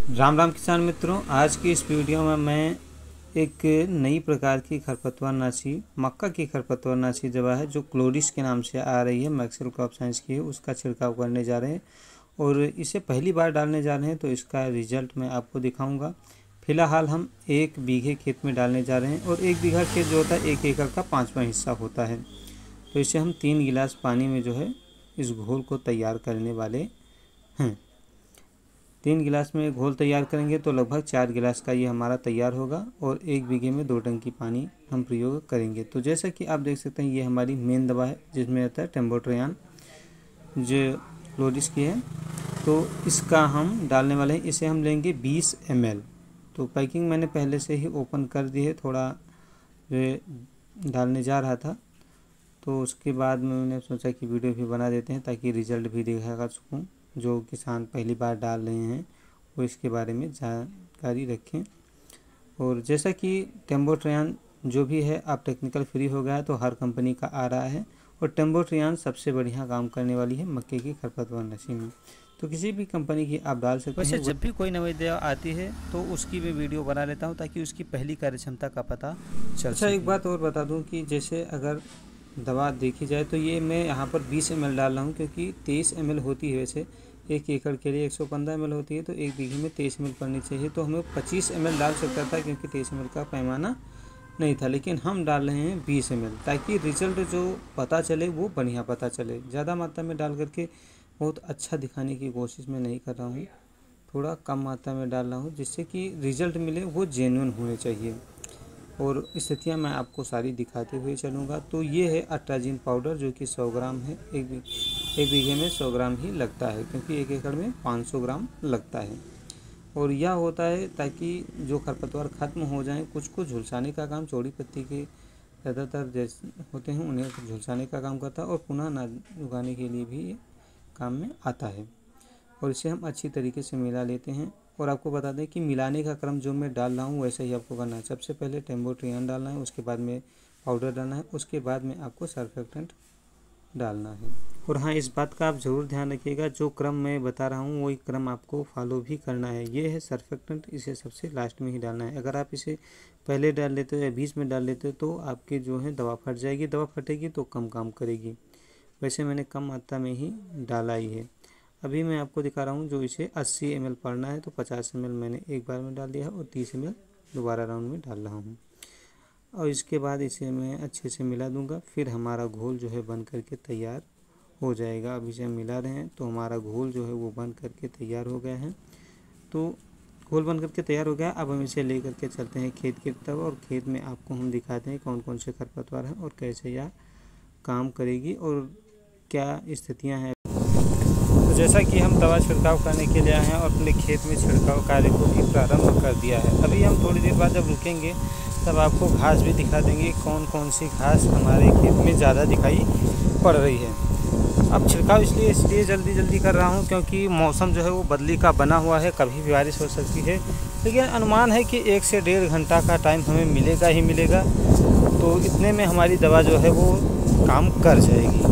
राम राम किसान मित्रों, आज की इस वीडियो में मैं एक नई प्रकार की खरपतवारनाशी, मक्का की खरपतवारनाशी दवा है जो क्लोरिस के नाम से आ रही है, मैक्सवेल क्रॉप साइंस की है, उसका छिड़काव करने जा रहे हैं और इसे पहली बार डालने जा रहे हैं। तो इसका रिजल्ट मैं आपको दिखाऊंगा। फिलहाल हम 1 बीघे खेत में डालने जा रहे हैं और 1 बीघा खेत जो होता है 1 एकड़ का 5वां हिस्सा होता है। तो इसे हम 3 गिलास पानी में जो है इस घोल को तैयार करने वाले हैं। 3 गिलास में घोल तैयार करेंगे तो लगभग 4 गिलास का ये हमारा तैयार होगा और 1 बीघे में 2 टंकी पानी हम प्रयोग करेंगे। तो जैसा कि आप देख सकते हैं, ये हमारी मेन दवा है जिसमें आता है टेम्बोट्रियान जो क्लोरिस की है। तो इसका हम डालने वाले हैं, इसे हम लेंगे 20 ml। तो पैकिंग मैंने पहले से ही ओपन कर दी है, थोड़ा जो डालने जा रहा था तो उसके बाद मैंने सोचा कि वीडियो भी बना देते हैं ताकि रिज़ल्ट भी दिखा सकूँ। जो किसान पहली बार डाल रहे हैं वो इसके बारे में जानकारी रखें। और जैसा कि टेम्बोट्रियान जो भी है, आप टेक्निकल फ्री हो गया है तो हर कंपनी का आ रहा है और टेम्बोट्रियान सबसे बढ़िया काम करने वाली है मक्के की खरपतवारनाशी में। तो किसी भी कंपनी की आप डाल सकते हैं। वैसे जब भी कोई नई दवा आती है तो उसकी मैं वीडियो बना लेता हूँ ताकि उसकी पहली कार्यक्षमता का पता चल। अच्छा, एक बात और बता दूँ कि जैसे अगर दवा देखी जाए तो ये मैं यहाँ पर 20 ml डाल रहा हूँ क्योंकि 23 ml होती है। वैसे 1 एकड़ के लिए 115 ml होती है, तो 1 बीघे में 23 ml पड़नी चाहिए। तो हमें 25 ml डाल सकता था क्योंकि 23 ml का पैमाना नहीं था, लेकिन हम डाल रहे हैं 20 ml ताकि रिजल्ट जो पता चले वो बढ़िया पता चले। ज़्यादा मात्रा में डाल करके बहुत अच्छा दिखाने की कोशिश मैं नहीं कर रहा हूँ, थोड़ा कम मात्रा में डाल रहा हूँ जिससे कि रिज़ल्ट मिले वो जेन्युइन होने चाहिए। और स्थितियाँ मैं आपको सारी दिखाते हुए चलूँगा। तो ये है अट्राजिन पाउडर जो कि 100 ग्राम है। एक बीघे में 100 ग्राम ही लगता है क्योंकि 1 एकड़ में 500 ग्राम लगता है। और यह होता है ताकि जो खरपतवार ख़त्म हो जाए, कुछ को झुलसाने का काम चौड़ी पत्ती के ज़्यादातर जैसे होते हैं उन्हें झुलसाने का काम करता है और पुनः अनाज उगाने के लिए भी काम में आता है। और इसे हम अच्छी तरीके से मिला लेते हैं। और आपको बता दें कि मिलाने का क्रम जो मैं डाल रहा हूँ वैसे ही आपको करना है। सबसे पहले टेम्बोट्रियान डालना है, उसके बाद में पाउडर डालना है, उसके बाद में आपको सर्फेक्टेंट डालना है। और हाँ, इस बात का आप ज़रूर ध्यान रखिएगा, जो क्रम मैं बता रहा हूँ वही क्रम आपको फॉलो भी करना है। ये है सर्फेक्टेंट, इसे सबसे लास्ट में ही डालना है। अगर आप इसे पहले डाल लेते हो या बीच में डाल लेते हो तो आपकी जो है दवा फट जाएगी। दवा फटेगी तो कम काम करेगी। वैसे मैंने कम मात्रा में ही डाला ही है। अभी मैं आपको दिखा रहा हूँ जो इसे 80 ml पड़ना है, तो 50 ml मैंने एक बार में डाल दिया है और 30 ml दोबारा राउंड में डाल रहा हूँ। और इसके बाद इसे मैं अच्छे से मिला दूंगा, फिर हमारा घोल जो है बन करके तैयार हो जाएगा। अभी से हम मिला रहे हैं तो हमारा घोल जो है वो बन करके तैयार हो गया है। तो घोल बन करके तैयार हो गया। अब हम इसे ले करके चलते हैं खेत की तरफ और खेत में आपको हम दिखाते हैं कौन कौन से खरपतवार हैं और कैसे यह काम करेगी और क्या स्थितियाँ हैं। तो जैसा कि हम दवा छिड़काव करने के लिए आए हैं और अपने खेत में छिड़काव कार्य को भी प्रारंभ कर दिया है। अभी हम थोड़ी देर बाद जब रुकेंगे तब आपको घास भी दिखा देंगे, कौन कौन सी घास हमारे खेत में ज़्यादा दिखाई पड़ रही है। अब छिड़काव इसलिए जल्दी कर रहा हूँ क्योंकि मौसम जो है वो बदली का बना हुआ है, कभी भी बारिश हो सकती है। लेकिन अनुमान है कि 1 से 1.5 घंटा का टाइम हमें मिलेगा ही मिलेगा, तो इतने में हमारी दवा जो है वो काम कर जाएगी।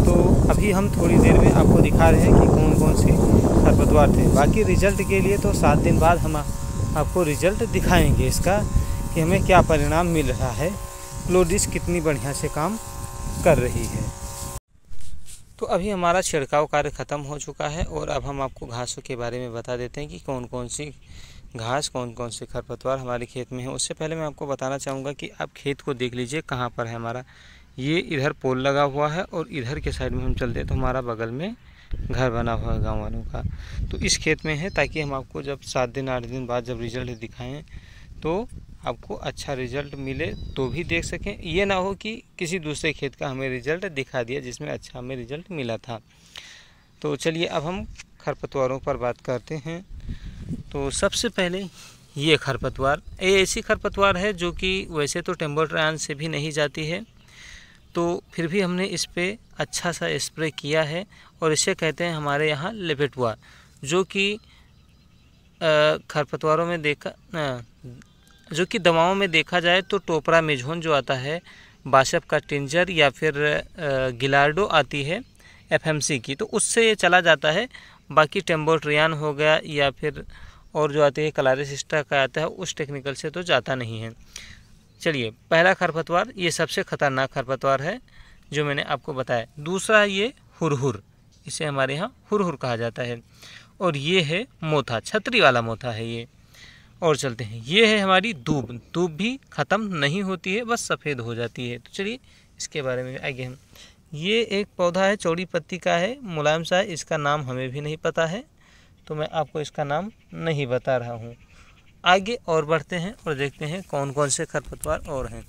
तो अभी हम थोड़ी देर में आपको दिखा रहे हैं कि कौन कौन से खरपतवार थे। बाकी रिज़ल्ट के लिए तो 7 दिन बाद हम आपको रिज़ल्ट दिखाएंगे इसका कि हमें क्या परिणाम मिल रहा है, क्लोरिस कितनी बढ़िया से काम कर रही है। तो अभी हमारा छिड़काव कार्य ख़त्म हो चुका है और अब हम आपको घासों के बारे में बता देते हैं कि कौन कौन सी घास, कौन कौन से खरपतवार हमारे खेत में है। उससे पहले मैं आपको बताना चाहूँगा कि आप खेत को देख लीजिए कहाँ पर है हमारा। ये इधर पोल लगा हुआ है और इधर के साइड में हम चलते हैं तो हमारा बगल में घर बना हुआ है गाँव वालों का। तो इस खेत में है ताकि हम आपको जब 7 दिन 8 दिन बाद जब रिज़ल्ट दिखाएँ तो आपको अच्छा रिज़ल्ट मिले तो भी देख सकें। ये ना हो कि किसी दूसरे खेत का हमें रिज़ल्ट दिखा दिया जिसमें अच्छा हमें रिज़ल्ट मिला था। तो चलिए अब हम खरपतवारों पर बात करते हैं। तो सबसे पहले ये खरपतवार, ये ऐसी खरपतवार है जो कि वैसे तो टेम्बोट्रियान से भी नहीं जाती है, तो फिर भी हमने इस पर अच्छा सा स्प्रे किया है और इसे कहते हैं हमारे यहाँ लेपेटुआ, जो कि खरपतवारों में जो कि दवाओं में देखा जाए तो टोपरामेजोन जो आता है, बाशप का टिंजर या फिर गिलार्डो आती है FMC की, तो उससे ये चला जाता है। बाकी टेम्बोट्रियान हो गया या फिर और जो आती है क्लारिसिस्टा का आता है उस टेक्निकल से तो जाता नहीं है। चलिए, पहला खरपतवार ये सबसे खतरनाक खरपतवार है जो मैंने आपको बताया। दूसरा ये हुरहुर, इसे हमारे यहाँ हुरहुर कहा जाता है। और ये है मोथा, छतरी वाला मोथा है ये। और चलते हैं, ये है हमारी दूब। दूब भी ख़त्म नहीं होती है, बस सफ़ेद हो जाती है। तो चलिए इसके बारे में आगे हम, ये एक पौधा है, चौड़ी पत्ती का है, मुलायम सा है। इसका नाम हमें भी नहीं पता है, तो मैं आपको इसका नाम नहीं बता रहा हूँ। आगे और बढ़ते हैं और देखते हैं कौन कौन से खरपतवार और हैं।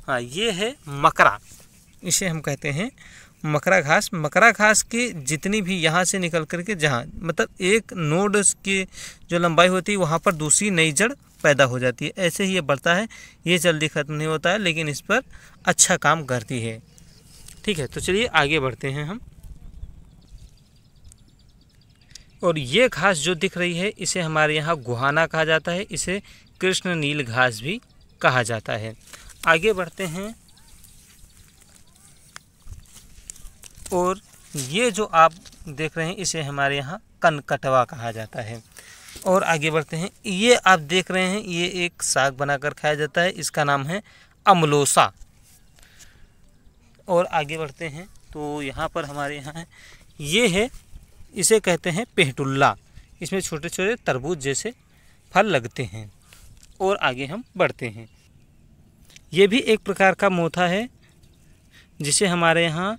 हाँ, ये है मकरा, इसे हम कहते हैं मकरा घास। मकरा घास के जितनी भी यहाँ से निकल करके जहाँ मतलब एक नोड की जो लंबाई होती है वहाँ पर दूसरी नई जड़ पैदा हो जाती है। ऐसे ही ये बढ़ता है, ये जल्दी ख़त्म नहीं होता है, लेकिन इस पर अच्छा काम करती है। ठीक है, तो चलिए आगे बढ़ते हैं हम। और ये घास जो दिख रही है इसे हमारे यहाँ गुहाना कहा जाता है, इसे कृष्ण नील घास भी कहा जाता है। आगे बढ़ते हैं, और ये जो आप देख रहे हैं इसे हमारे यहाँ कनकटवा कहा जाता है। और आगे बढ़ते हैं, ये आप देख रहे हैं ये एक साग बनाकर खाया जाता है, इसका नाम है अमलोसा। और आगे बढ़ते हैं तो यहाँ पर हमारे यहाँ है, ये है, इसे कहते हैं पेहटुल्ला। इसमें छोटे छोटे तरबूज जैसे फल लगते हैं। और आगे हम बढ़ते हैं, ये भी एक प्रकार का मोथा है जिसे हमारे यहाँ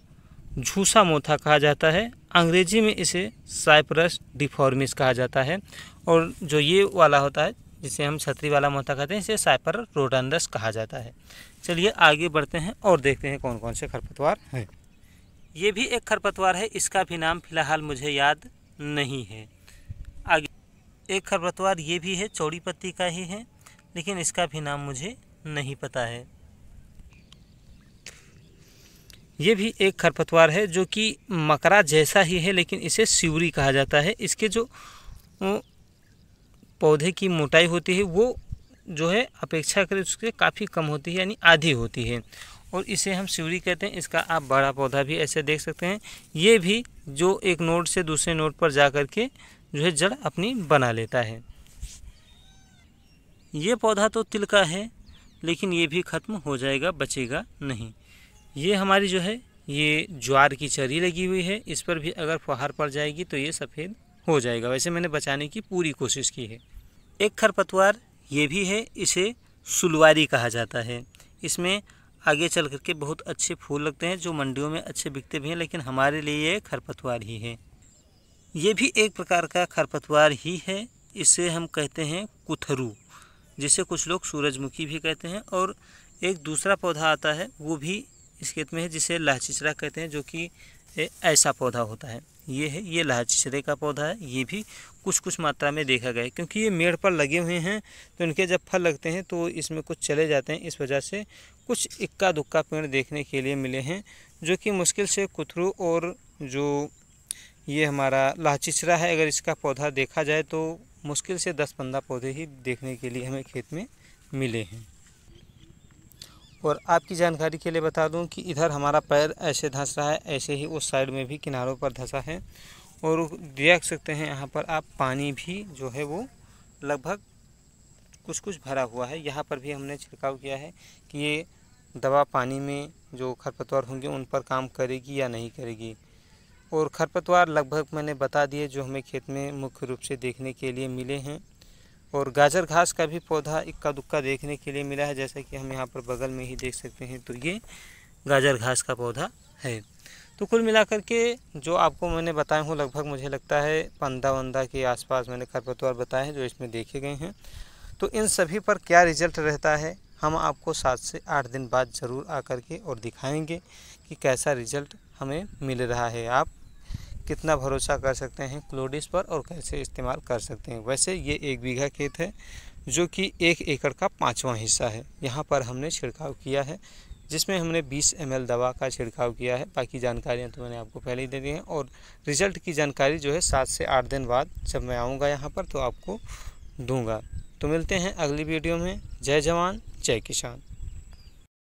झूसा मोथा कहा जाता है। अंग्रेजी में इसे साइप्रस डिफॉर्मिस कहा जाता है। और जो ये वाला होता है जिसे हम छतरी वाला मोथा कहते हैं, इसे साइपर रोडेंडस कहा जाता है। चलिए आगे बढ़ते हैं और देखते हैं कौन कौन से खरपतवार हैं। ये भी एक खरपतवार है, इसका भी नाम फिलहाल मुझे याद नहीं है। आगे एक खरपतवार ये भी है, चौड़ी पत्ती का ही है, लेकिन इसका भी नाम मुझे नहीं पता है। ये भी एक खरपतवार है जो कि मकरा जैसा ही है, लेकिन इसे सिवरी कहा जाता है। इसके जो पौधे की मोटाई होती है वो जो है अपेक्षाकृत उसके काफ़ी कम होती है, यानी आधी होती है, और इसे हम सिवरी कहते हैं। इसका आप बड़ा पौधा भी ऐसे देख सकते हैं। ये भी जो एक नोड से दूसरे नोड पर जा कर के जो है जड़ अपनी बना लेता है। ये पौधा तो तिल का है, लेकिन ये भी ख़त्म हो जाएगा, बचेगा नहीं। ये हमारी जो है ये ज्वार की चरी लगी हुई है, इस पर भी अगर फुहार पड़ जाएगी तो ये सफ़ेद हो जाएगा। वैसे मैंने बचाने की पूरी कोशिश की है। एक खरपतवार ये भी है, इसे सुलवारी कहा जाता है। इसमें आगे चल करके बहुत अच्छे फूल लगते हैं जो मंडियों में अच्छे बिकते भी हैं, लेकिन हमारे लिए ये खरपतवार ही है। ये भी एक प्रकार का खरपतवार ही है, इसे हम कहते हैं कुथरू, जिसे कुछ लोग सूरजमुखी भी कहते हैं। और एक दूसरा पौधा आता है वो भी इस खेत में है, जिसे लहचिचरा कहते हैं, जो कि ऐसा पौधा होता है। ये है, ये लहचिचरे का पौधा है। ये भी कुछ कुछ मात्रा में देखा गया है, क्योंकि ये मेड़ पर लगे हुए हैं तो इनके जब फल लगते हैं तो इसमें कुछ चले जाते हैं। इस वजह से कुछ इक्का दुक्का पेड़ देखने के लिए मिले हैं, जो कि मुश्किल से कुथरू और जो ये हमारा लहचिचरा है, अगर इसका पौधा देखा जाए तो मुश्किल से 10-15 पौधे ही देखने के लिए हमें खेत में मिले हैं। और आपकी जानकारी के लिए बता दूं कि इधर हमारा पैर ऐसे धंस रहा है, ऐसे ही उस साइड में भी किनारों पर धंसा है। और देख सकते हैं यहाँ पर आप, पानी भी जो है वो लगभग कुछ कुछ भरा हुआ है। यहाँ पर भी हमने छिड़काव किया है कि ये दवा पानी में जो खरपतवार होंगे उन पर काम करेगी या नहीं करेगी। और खरपतवार लगभग मैंने बता दिए जो हमें खेत में मुख्य रूप से देखने के लिए मिले हैं। और गाजर घास का भी पौधा इक्का दुक्का देखने के लिए मिला है, जैसा कि हम यहाँ पर बगल में ही देख सकते हैं। तो ये गाजर घास का पौधा है। तो कुल मिलाकर के जो आपको मैंने बताया हूँ, लगभग मुझे लगता है 15 के आसपास मैंने खरपतवार बताए हैं जो इसमें देखे गए हैं। तो इन सभी पर क्या रिजल्ट रहता है हम आपको 7 से 8 दिन बाद ज़रूर आकर के और दिखाएंगे कि कैसा रिजल्ट हमें मिल रहा है। आप कितना भरोसा कर सकते हैं क्लोडिस पर और कैसे इस्तेमाल कर सकते हैं। वैसे ये 1 बीघा खेत है जो कि 1 एकड़ का 5वां हिस्सा है। यहाँ पर हमने छिड़काव किया है, जिसमें हमने 20 ml दवा का छिड़काव किया है। बाकी जानकारियाँ तो मैंने आपको पहले ही दे दी हैं। और रिज़ल्ट की जानकारी जो है 7 से 8 दिन बाद जब मैं आऊँगा यहाँ पर तो आपको दूँगा। तो मिलते हैं अगली वीडियो में। जय जवान जय किसान।